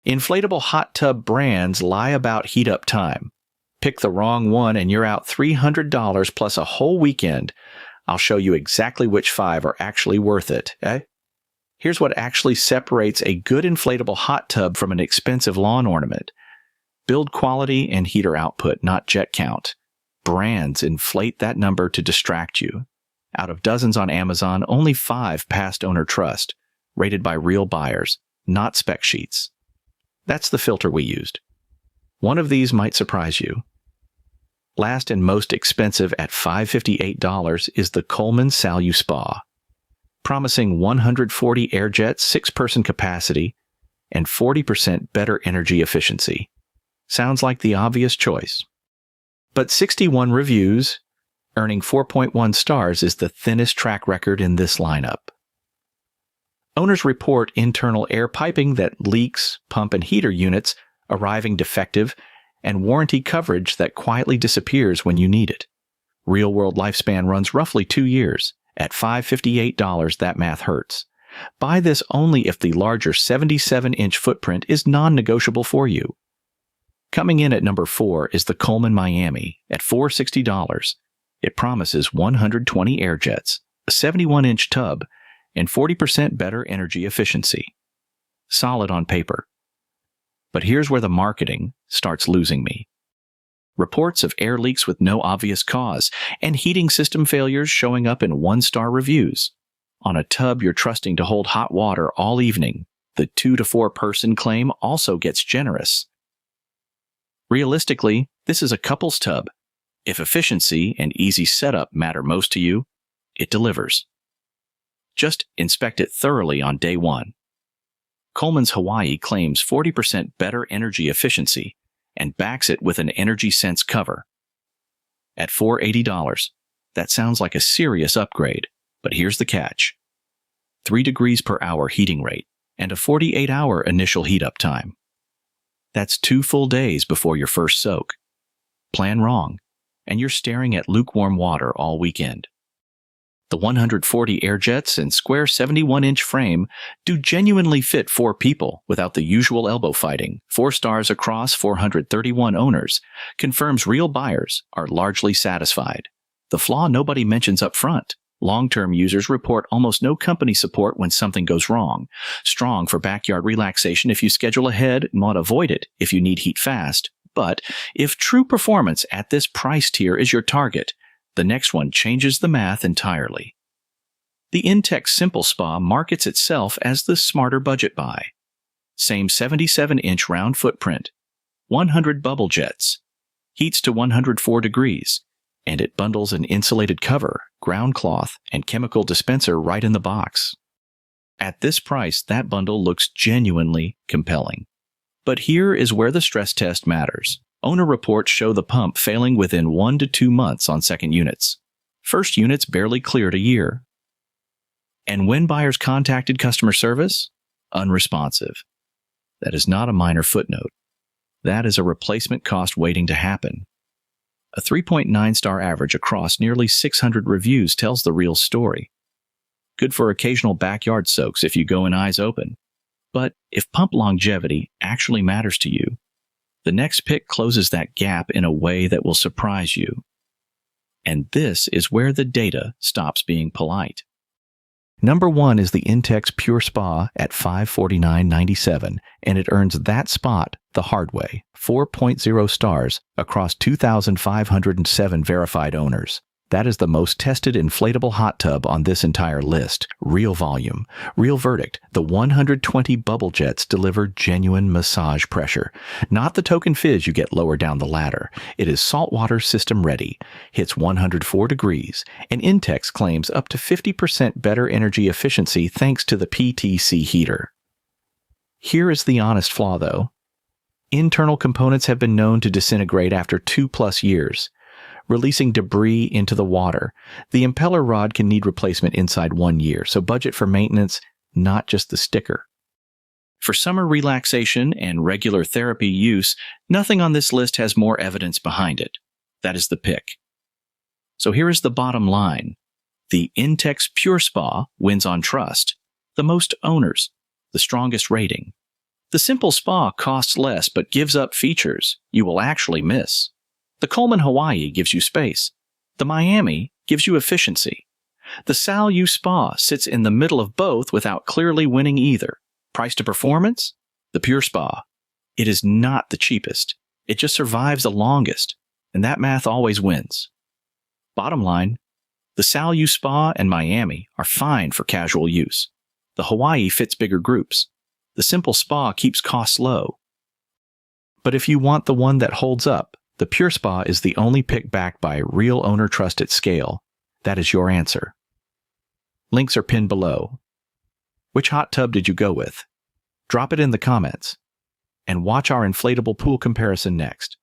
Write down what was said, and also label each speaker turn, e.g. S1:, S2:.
S1: Inflatable hot tub brands lie about heat up time. Pick the wrong one and you're out $300 plus a whole weekend. I'll show you exactly which 5 are actually worth it, eh? Here's what actually separates a good inflatable hot tub from an expensive lawn ornament. Build quality and heater output, not jet count. Brands inflate that number to distract you. Out of dozens on Amazon, only 5 passed owner trust, rated by real buyers, not spec sheets. That's the filter we used. One of these might surprise you. Last and most expensive at $558 is the Coleman Salu Spa, promising 140 air jets, 6-person capacity, and 40% better energy efficiency. Sounds like the obvious choice. But 61 reviews, earning 4.1 stars, is the thinnest track record in this lineup. Owners report internal air piping that leaks, pump and heater units arriving defective, and warranty coverage that quietly disappears when you need it. Real-world lifespan runs roughly 2 years. At $558, that math hurts. Buy this only if the larger 77-inch footprint is non-negotiable for you. Coming in at number 4 is the Coleman Miami at $460. It promises 120 air jets, a 71-inch tub, and 40% better energy efficiency. Solid on paper. But here's where the marketing starts losing me. Reports of air leaks with no obvious cause, and heating system failures showing up in 1-star reviews. On a tub you're trusting to hold hot water all evening, the 2 to 4 person claim also gets generous. Realistically, this is a couple's tub. If efficiency and easy setup matter most to you, it delivers. Just inspect it thoroughly on day 1. Coleman's Hawaii claims 40% better energy efficiency and backs it with an Energy Sense cover. At $480, that sounds like a serious upgrade, but here's the catch. 3 degrees per hour heating rate and a 48-hour initial heat-up time. That's 2 full days before your first soak. Plan wrong, and you're staring at lukewarm water all weekend. The 140 air jets and square 71-inch frame do genuinely fit 4 people without the usual elbow fighting. 4 stars across 431 owners confirms real buyers are largely satisfied. The flaw nobody mentions up front. Long-term users report almost no company support when something goes wrong. Strong for backyard relaxation if you schedule ahead and want to avoid it if you need heat fast. But if true performance at this price tier is your target, the next one changes the math entirely. The Intex Simple Spa markets itself as the smarter budget buy. Same 77-inch round footprint, 100 bubble jets, heats to 104 degrees, and it bundles an insulated cover, ground cloth, and chemical dispenser right in the box. At this price, that bundle looks genuinely compelling. But here is where the stress test matters. Owner reports show the pump failing within 1 to 2 months on second units. First units barely cleared a year. And when buyers contacted customer service, unresponsive. That is not a minor footnote. That is a replacement cost waiting to happen. A 3.9-star average across nearly 600 reviews tells the real story. Good for occasional backyard soaks if you go in eyes open. But if pump longevity actually matters to you, the next pick closes that gap in a way that will surprise you. And this is where the data stops being polite. Number 1 is the Intex Pure Spa at $549.97, and it earns that spot the hard way, 4.0 stars across 2,507 verified owners. That is the most tested inflatable hot tub on this entire list. Real volume, real verdict. The 120 bubble jets deliver genuine massage pressure. Not the token fizz you get lower down the ladder. It is saltwater system ready, hits 104 degrees, and Intex claims up to 50% better energy efficiency thanks to the PTC heater. Here is the honest flaw though. Internal components have been known to disintegrate after 2+ years. Releasing debris into the water. The impeller rod can need replacement inside 1 year, so budget for maintenance, not just the sticker. For summer relaxation and regular therapy use, nothing on this list has more evidence behind it. That is the pick. So here is the bottom line. The Intex Pure Spa wins on trust, the most owners, the strongest rating, The simple spa costs less but gives up features you will actually miss. The Coleman Hawaii gives you space. The Miami gives you efficiency. The Sal U Spa sits in the middle of both without clearly winning either. Price to performance? The Pure Spa. It is not the cheapest. It just survives the longest, and that math always wins. Bottom line, the Sal U Spa and Miami are fine for casual use. The Hawaii fits bigger groups. The simple spa keeps costs low. But if you want the one that holds up, the Pure Spa is the only pick backed by real owner trust at scale. That is your answer. Links are pinned below. Which hot tub did you go with? Drop it in the comments. And watch our inflatable pool comparison next.